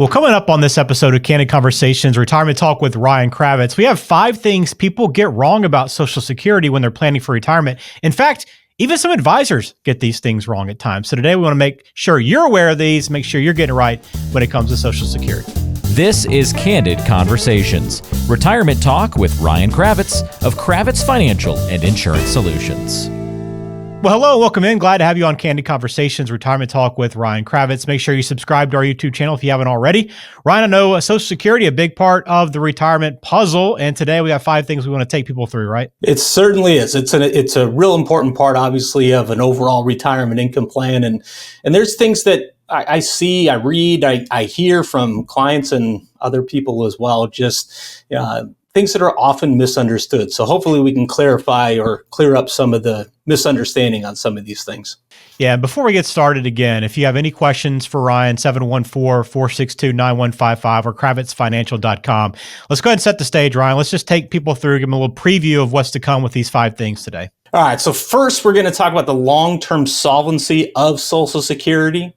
Well, coming up on this episode of Candid Conversations, Retirement Talk with Ryan Kravitz, we have 5 things people get wrong about Social Security when they're planning for retirement. In fact, even some advisors get these things wrong at times. So today we want to make sure you're aware of these, make sure you're getting it right when it comes to Social Security. This is Candid Conversations, Retirement Talk with Ryan Kravitz of Kravitz Financial and Insurance Solutions. Well, hello, welcome in. Glad to have you on Candid Conversations, Retirement Talk with Ryan Kravitz. Make sure you subscribe to our YouTube channel if you haven't already. Ryan, I know Social Security, a big part of the retirement puzzle, and today we have 5 things we want to take people through, right? It certainly is. It's a real important part, obviously, of an overall retirement income plan, and there's things that I see, I read, I hear from clients and other people as well, just things that are often misunderstood. So hopefully we can clarify or clear up some of the misunderstanding on some of these things. Yeah, and before we get started again, if you have any questions for Ryan, 714-462-9155 or kravitzfinancial.com. Let's go ahead and set the stage, Ryan. Let's just take people through, give them a little preview of what's to come with these 5 things today. All right, so first we're going to talk about the long-term solvency of Social Security,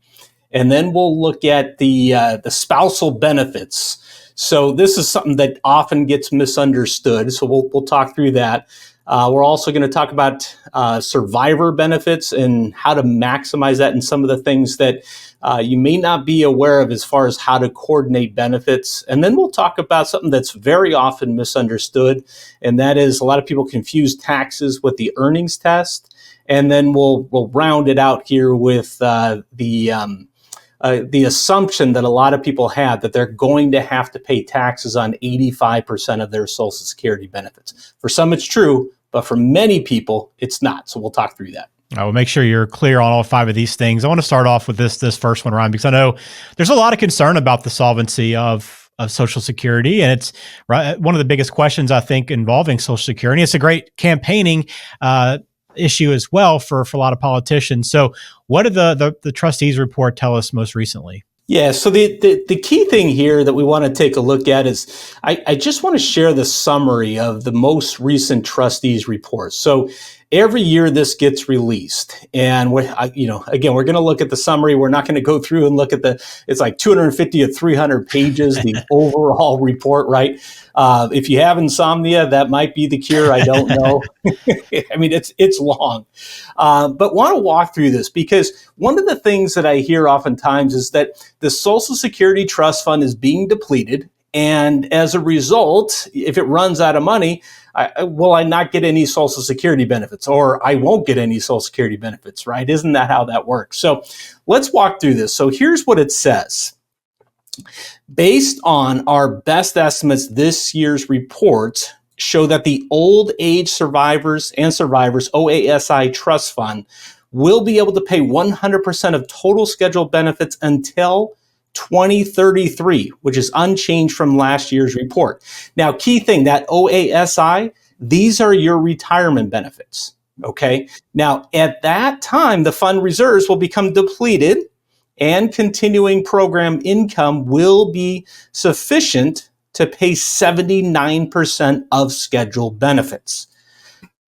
and then we'll look at the spousal benefits. So this is something that often gets misunderstood. So we'll talk through that. We're also going to talk about survivor benefits and how to maximize that, and some of the things that you may not be aware of as far as how to coordinate benefits. And then we'll talk about something that's very often misunderstood, and that is a lot of people confuse taxes with the earnings test. And then we'll round it out here with the assumption that a lot of people have that they're going to have to pay taxes on 85% of their Social Security benefits. For some, it's true, but for many people, it's not. So we'll talk through that. I will make sure you're clear on all 5 of these things. I want to start off with this first one, Ryan, because I know there's a lot of concern about the solvency of Social Security. And it's one of the biggest questions, I think, involving Social Security. It's a great campaigning issue as well for a lot of politicians. So what did the trustees report tell us most recently? Yeah, so the key thing here that we want to take a look at is I just want to share the summary of the most recent trustees report. So every year this gets released, and we're going to look at the summary. We're not going to go through and look at it's like 250 or 300 pages, the overall report, right? If you have insomnia, that might be the cure. I don't know. I mean, it's long, but want to walk through this because one of the things that I hear oftentimes is that the Social Security Trust Fund is being depleted, and as a result, if it runs out of money, will I not get any Social Security benefits, or I won't get any Social Security benefits, right? Isn't that how that works? So let's walk through this. So here's what it says. Based on our best estimates, this year's report show that the Old Age Survivors OASI Trust Fund will be able to pay 100% of total scheduled benefits until 2033, which is unchanged from last year's report. Now, key thing, that OASI, these are your retirement benefits, okay? Now, at that time, the fund reserves will become depleted and continuing program income will be sufficient to pay 79% of scheduled benefits.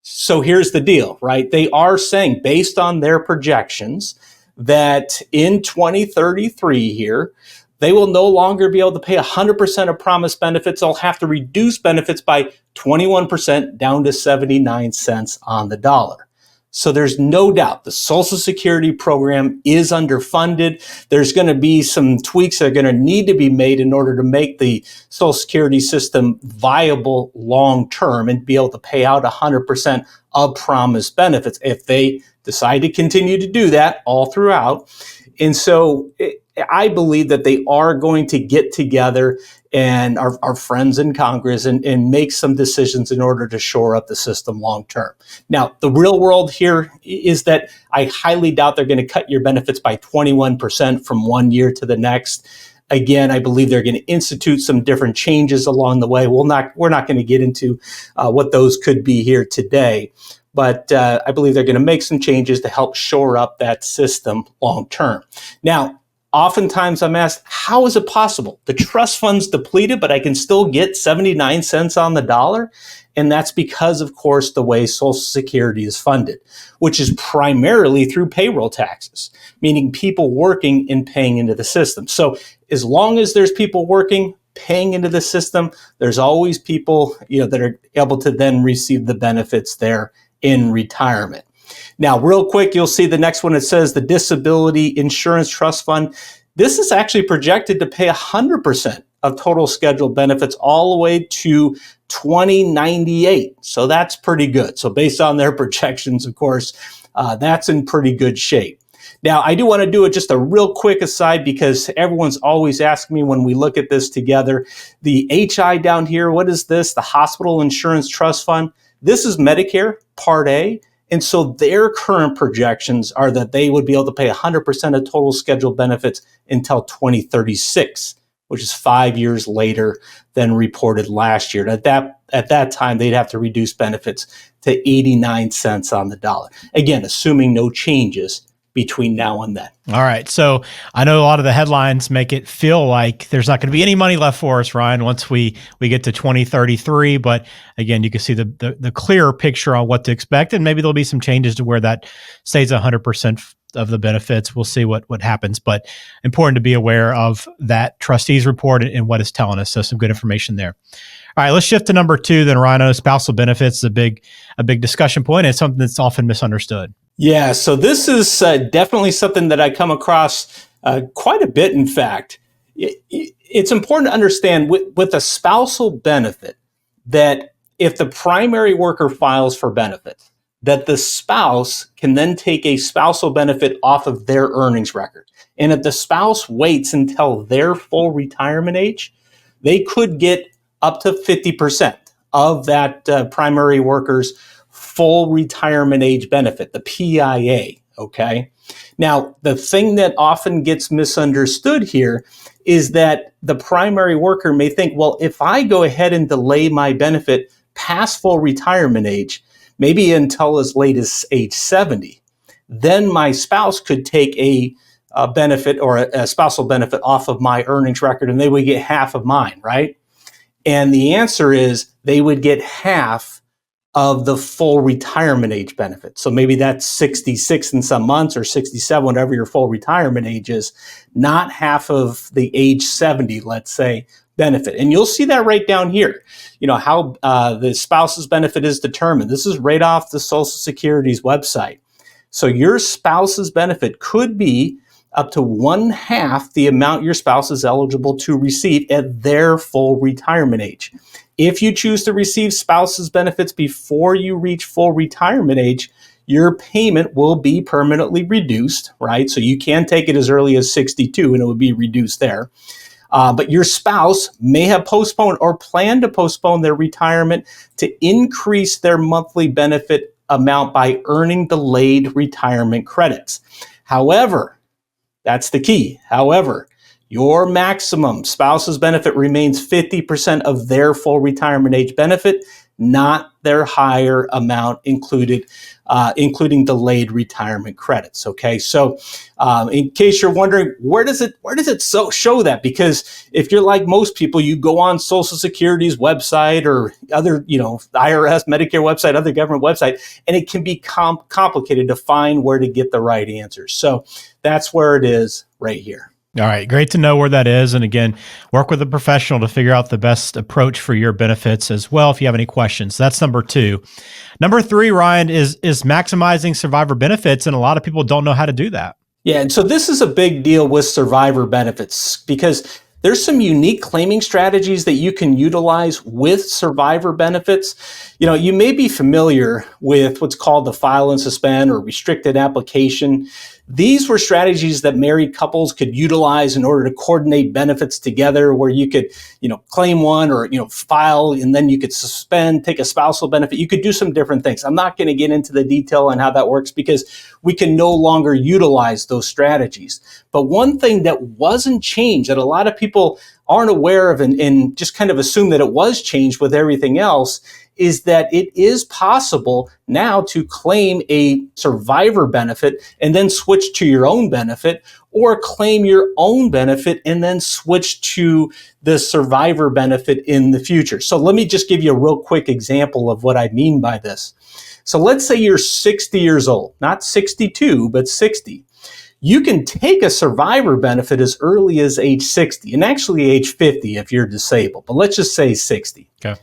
So here's the deal, right? They are saying, based on their projections, that in 2033 here, they will no longer be able to pay 100% of promised benefits. They'll have to reduce benefits by 21% down to 79 cents on the dollar. So there's no doubt the Social Security program is underfunded. There's going to be some tweaks that are going to need to be made in order to make the Social Security system viable long term and be able to pay out 100% of promised benefits if they decide to continue to do that all throughout. And so I believe that they are going to get together and our friends in Congress and make some decisions in order to shore up the system long term. Now, the real world here is that I highly doubt they're going to cut your benefits by 21% from one year to the next. Again, I believe they're going to institute some different changes along the way. We're not going to get into what those could be here today. But I believe they're going to make some changes to help shore up that system long term. Now, oftentimes I'm asked, how is it possible? The trust fund's depleted, but I can still get 79 cents on the dollar. And that's because, of course, the way Social Security is funded, which is primarily through payroll taxes, meaning people working and paying into the system. So as long as there's people working, paying into the system, there's always people, that are able to then receive the benefits there in retirement. Now, real quick, you'll see the next one. It says the Disability Insurance Trust Fund. This is actually projected to pay 100% of total scheduled benefits all the way to 2098. So that's pretty good. So based on their projections, of course, that's in pretty good shape. Now, I do want to do just a real quick aside because everyone's always asking me when we look at this together. The HI down here, what is this? The Hospital Insurance Trust Fund. This is Medicare Part A. And so their current projections are that they would be able to pay 100% of total scheduled benefits until 2036, which is 5 years later than reported last year. At that time, they'd have to reduce benefits to 89 cents on the dollar. Again, assuming no changes between now and then. All right. So I know a lot of the headlines make it feel like there's not going to be any money left for us, Ryan, once we get to 2033. But again, you can see the clearer picture on what to expect. And maybe there'll be some changes to where that stays 100% of the benefits. We'll see what happens. But important to be aware of that trustees report and what it's telling us. So some good information there. All right, let's shift to number 2. Then, Rhino, spousal benefits is a big discussion point. It's something that's often misunderstood. Yeah, so this is definitely something that I come across quite a bit, in fact. It's important to understand with a spousal benefit that if the primary worker files for benefits, that the spouse can then take a spousal benefit off of their earnings record. And if the spouse waits until their full retirement age, they could get up to 50% of that primary worker's full retirement age benefit, the PIA, okay? Now, the thing that often gets misunderstood here is that the primary worker may think, well, if I go ahead and delay my benefit past full retirement age, maybe until as late as age 70, then my spouse could take a benefit or a spousal benefit off of my earnings record and they would get half of mine, right? And the answer is they would get half of the full retirement age benefit. So maybe that's 66 in some months or 67, whatever your full retirement age is, not half of the age 70, let's say, benefit. And you'll see that right down here, how the spouse's benefit is determined. This is right off the Social Security's website. So your spouse's benefit could be up to 1/2 the amount your spouse is eligible to receive at their full retirement age. If you choose to receive spouse's benefits before you reach full retirement age, your payment will be permanently reduced, right? So you can take it as early as 62 and it would be reduced there. But your spouse may have postponed or planned to postpone their retirement to increase their monthly benefit amount by earning delayed retirement credits. However, that's the key. However, your maximum spouse's benefit remains 50% of their full retirement age benefit, not their higher amount including delayed retirement credits. Okay, so in case you're wondering, where does it show that? Because if you're like most people, you go on Social Security's website or other, IRS, Medicare website, other government website, and it can be complicated to find where to get the right answers. So that's where it is right here. All right. Great to know where that is. And again, work with a professional to figure out the best approach for your benefits as well if you have any questions. That's number 2. Number 3, Ryan, is maximizing survivor benefits. And a lot of people don't know how to do that. Yeah. And so this is a big deal with survivor benefits because there's some unique claiming strategies that you can utilize with survivor benefits. You may be familiar with what's called the file and suspend or restricted application. These were strategies that married couples could utilize in order to coordinate benefits together where you could, claim one or, file and then you could suspend, take a spousal benefit. You could do some different things. I'm not going to get into the detail on how that works because we can no longer utilize those strategies. But one thing that wasn't changed that a lot of people aren't aware of and just kind of assume that it was changed with everything else is that it is possible now to claim a survivor benefit and then switch to your own benefit, or claim your own benefit and then switch to the survivor benefit in the future. So let me just give you a real quick example of what I mean by this. So let's say you're 60 years old, not 62, but 60. You can take a survivor benefit as early as age 60 and actually age 50 if you're disabled, but let's just say 60. Okay.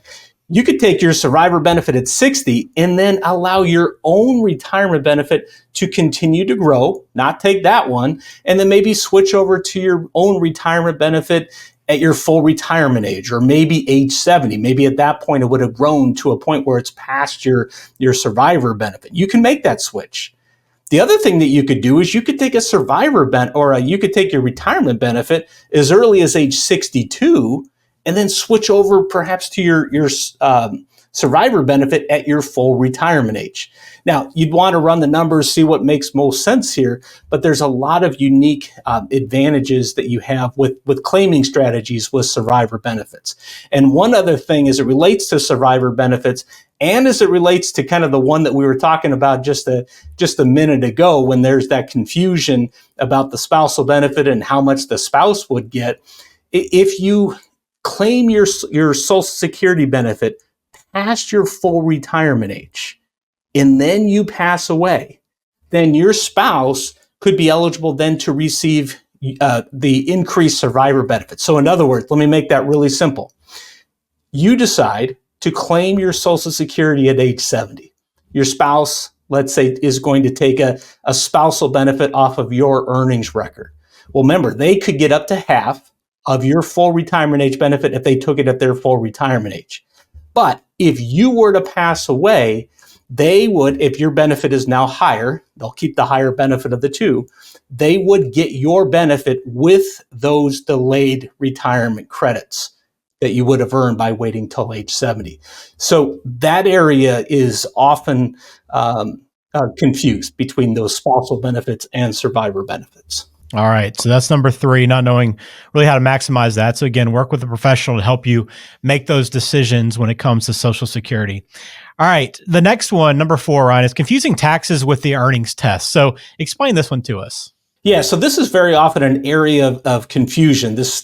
You could take your survivor benefit at 60 and then allow your own retirement benefit to continue to grow, not take that one, and then maybe switch over to your own retirement benefit at your full retirement age, or maybe age 70. Maybe at that point it would have grown to a point where it's past your survivor benefit. You can make that switch. The other thing that you could do is you could take a survivor benefit, or you could take your retirement benefit as early as age 62 and then switch over perhaps to your survivor benefit at your full retirement age. Now, you'd want to run the numbers, see what makes most sense here, but there's a lot of unique advantages that you have with claiming strategies with survivor benefits. And one other thing as it relates to survivor benefits, and as it relates to kind of the one that we were talking about just a minute ago, when there's that confusion about the spousal benefit and how much the spouse would get, if you claim your Social Security benefit past your full retirement age, and then you pass away, then your spouse could be eligible then to receive the increased survivor benefit. So in other words, let me make that really simple. You decide to claim your Social Security at age 70. Your spouse, let's say, is going to take a spousal benefit off of your earnings record. Well, remember, they could get up to half of your full retirement age benefit if they took it at their full retirement age. But if you were to pass away, they would, if your benefit is now higher, they'll keep the higher benefit of the two, they would get your benefit with those delayed retirement credits that you would have earned by waiting till age 70. So that area is often confused between those spousal benefits and survivor benefits. All right. So that's number 3, not knowing really how to maximize that. So again, work with a professional to help you make those decisions when it comes to Social Security. All right. The next one, number 4, Ryan, is confusing taxes with the earnings test. So explain this one to us. Yeah. So this is very often an area of confusion. This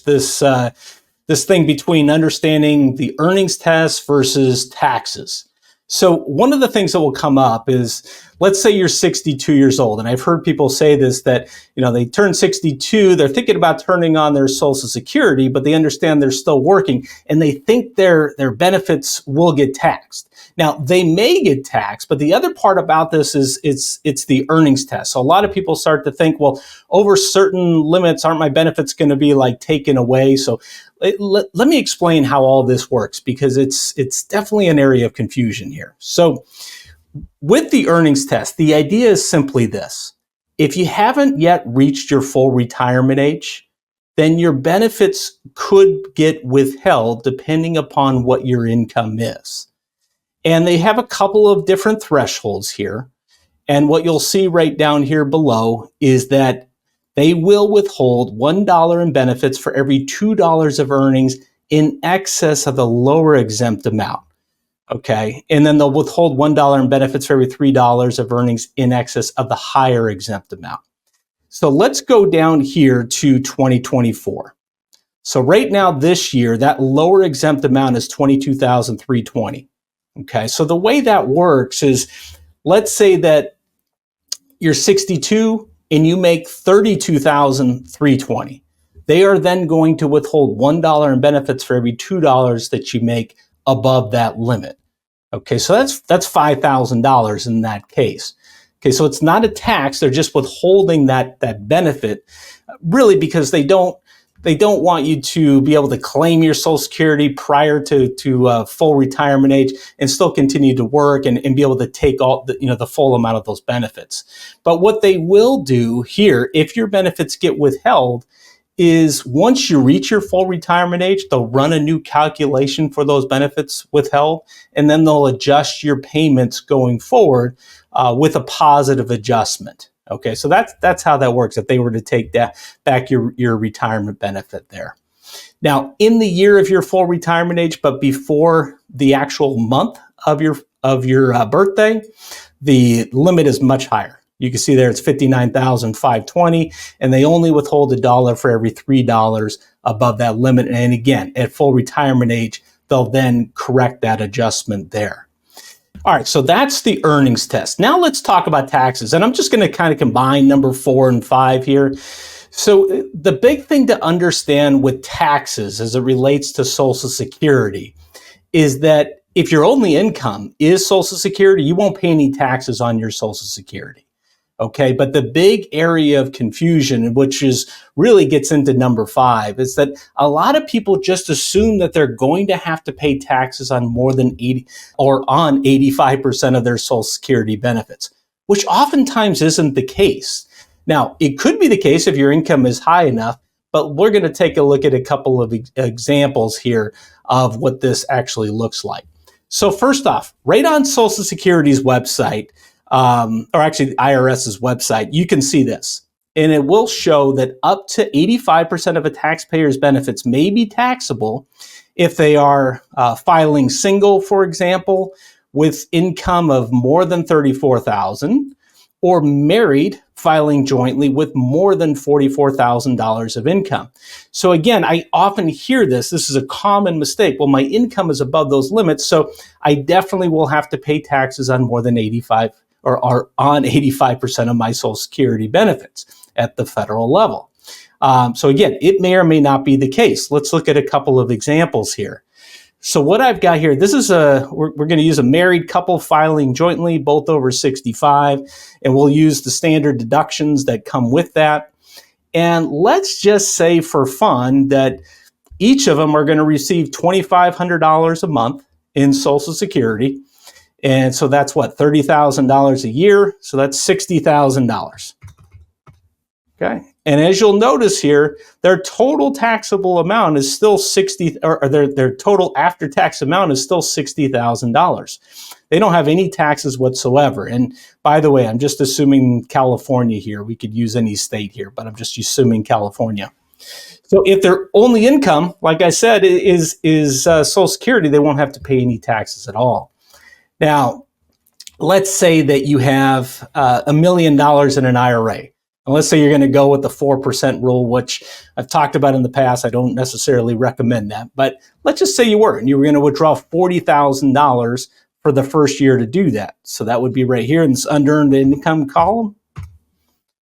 thing between understanding the earnings test versus taxes. So one of the things that will come up is, let's say you're 62 years old. And I've heard people say this, that, they turn 62, they're thinking about turning on their Social Security, but they understand they're still working and they think their benefits will get taxed. Now, they may get taxed, but the other part about this is it's the earnings test. So a lot of people start to think, well, over certain limits, aren't my benefits going to be taken away? So let me explain how all this works, because it's definitely an area of confusion here. So with the earnings test, the idea is simply this. If you haven't yet reached your full retirement age, then your benefits could get withheld depending upon what your income is. And they have a couple of different thresholds here. And what you'll see right down here below is that they will withhold $1 in benefits for every $2 of earnings in excess of the lower exempt amount. Okay. And then they'll withhold $1 in benefits for every $3 of earnings in excess of the higher exempt amount. So let's go down here to 2024. So right now, this year, that lower exempt amount is $22,320. Okay. So the way that works is, let's say that you're 62 and you make $32,320. They are then going to withhold $1 in benefits for every $2 that you make above that limit. Okay, so that's $5,000 in that case. Okay, so it's not a tax; they're just withholding that benefit, really, because they don't want you to be able to claim your Social Security prior to full retirement age and still continue to work and be able to take all the full amount of those benefits. But what they will do here, if your benefits get withheld, is once you reach your full retirement age, they'll run a new calculation for those benefits withheld, and then they'll adjust your payments going forward with a positive adjustment. Okay, so that's how that works if they were to take back your retirement benefit there. Now, in the year of your full retirement age, but before the actual month of your birthday, the limit is much higher. You can see there it's $59,520, and they only withhold $1 for every $3 above that limit. And again, at full retirement age, they'll then correct that adjustment there. All right, so that's the earnings test. Now let's talk about taxes. And I'm just going to kind of combine number 4 and 5 here. So the big thing to understand with taxes as it relates to Social Security is that if your only income is Social Security, you won't pay any taxes on your Social Security. Okay, but the big area of confusion, which is really gets into number 5, is that a lot of people just assume that they're going to have to pay taxes on more than 80 or on 85% of their Social Security benefits, which oftentimes isn't the case. Now, it could be the case if your income is high enough, but we're going to take a look at a couple of examples here of what this actually looks like. So first off, right on Social Security's website, or actually the IRS's website, you can see this. And it will show that up to 85% of a taxpayer's benefits may be taxable if they are filing single, for example, with income of more than $34,000, or married filing jointly with more than $44,000 of income. So again, I often hear this. This is a common mistake. Well, my income is above those limits, so I definitely will have to pay taxes on more than 85 or are on 85% of my Social Security benefits at the federal level. So again, it may or may not be the case. Let's look at a couple of examples here. So what I've got here, this is we're going to use a married couple filing jointly, both over 65, and we'll use the standard deductions that come with that. And let's just say for fun that each of them are going to receive $2,500 a month in Social Security. And so that's what, $30,000 a year. So that's $60,000. Okay. And as you'll notice here, their total taxable amount is still their total after-tax amount is still $60,000. They don't have any taxes whatsoever. And by the way, I'm just assuming California here. We could use any state here, but I'm just assuming California. So if their only income, like I said, is Social Security, they won't have to pay any taxes at all. Now, let's say that you have $1 million in an IRA. And let's say you're going to go with the 4% rule, which I've talked about in the past. I don't necessarily recommend that. But let's just say you were, and you were going to withdraw $40,000 for the first year to do that. So that would be right here in this unearned income column.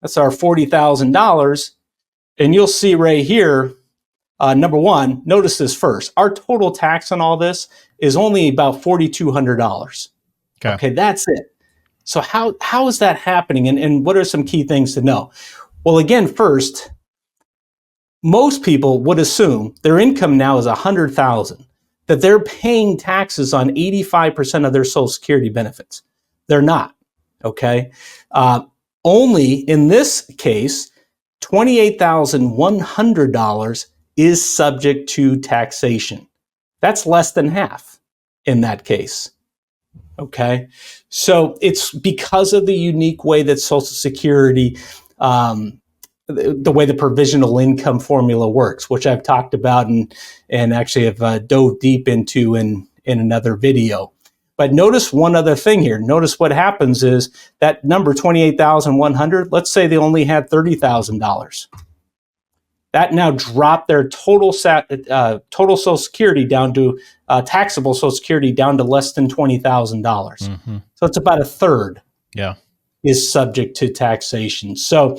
That's our $40,000. And you'll see right here, number one, notice this first. Our total tax on all this is only about $4,200. Okay, that's it. So how is that happening, and what are some key things to know? Well, again, first, most people would assume their income now is $100,000, that they're paying taxes on 85% of their Social Security benefits. They're not, okay? Only in this case, $28,100 is subject to taxation. That's less than half in that case. Okay, so it's because of the unique way that Social Security, the way the provisional income formula works, which I've talked about and actually have dove deep into in another video. But notice one other thing here. Notice what happens is that number 28,100. Let's say they only had $30,000. That now dropped their total Social Security down to taxable Social Security down to less than $20,000. Mm-hmm. So it's about a third. Yeah, is subject to taxation. So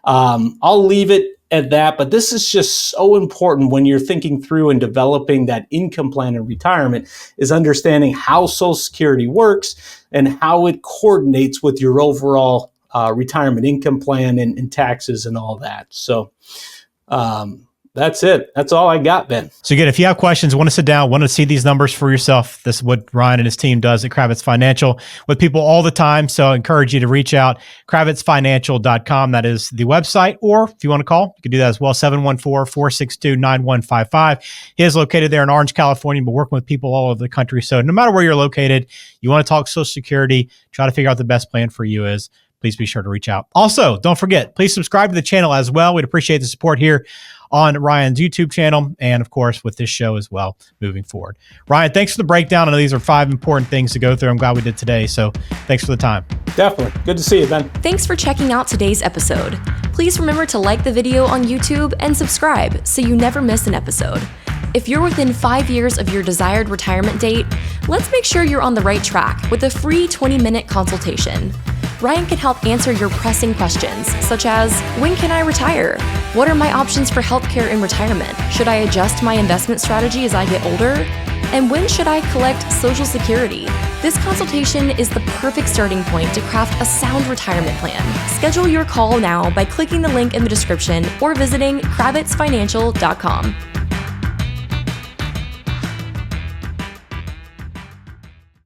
I'll leave it at that. But this is just so important when you're thinking through and developing that income plan in retirement, is understanding how Social Security works and how it coordinates with your overall retirement income plan and taxes and all that. So. That's it. That's all I got, Ben. So again, if you have questions, want to sit down, want to see these numbers for yourself, this is what Ryan and his team does at Kravitz Financial with people all the time. So I encourage you to reach out, kravitzfinancial.com. That is the website. Or if you want to call, you can do that as well, 714-462-9155. He is located there in Orange, California, but working with people all over the country. So no matter where you're located, you want to talk Social Security, try to figure out the best plan for you is. please be sure to reach out. Also, don't forget, please subscribe to the channel as well. We'd appreciate the support here on Ryan's YouTube channel and, of course, with this show as well moving forward. Ryan, thanks for the breakdown. I know these are 5 important things to go through. I'm glad we did today. So thanks for the time. Definitely. Good to see you, Ben. Thanks for checking out today's episode. Please remember to like the video on YouTube and subscribe so you never miss an episode. If you're within 5 years of your desired retirement date, let's make sure you're on the right track with a free 20-minute consultation. Ryan can help answer your pressing questions, such as, when can I retire? What are my options for healthcare in retirement? Should I adjust my investment strategy as I get older? And when should I collect Social Security? This consultation is the perfect starting point to craft a sound retirement plan. Schedule your call now by clicking the link in the description or visiting kravitzfinancial.com.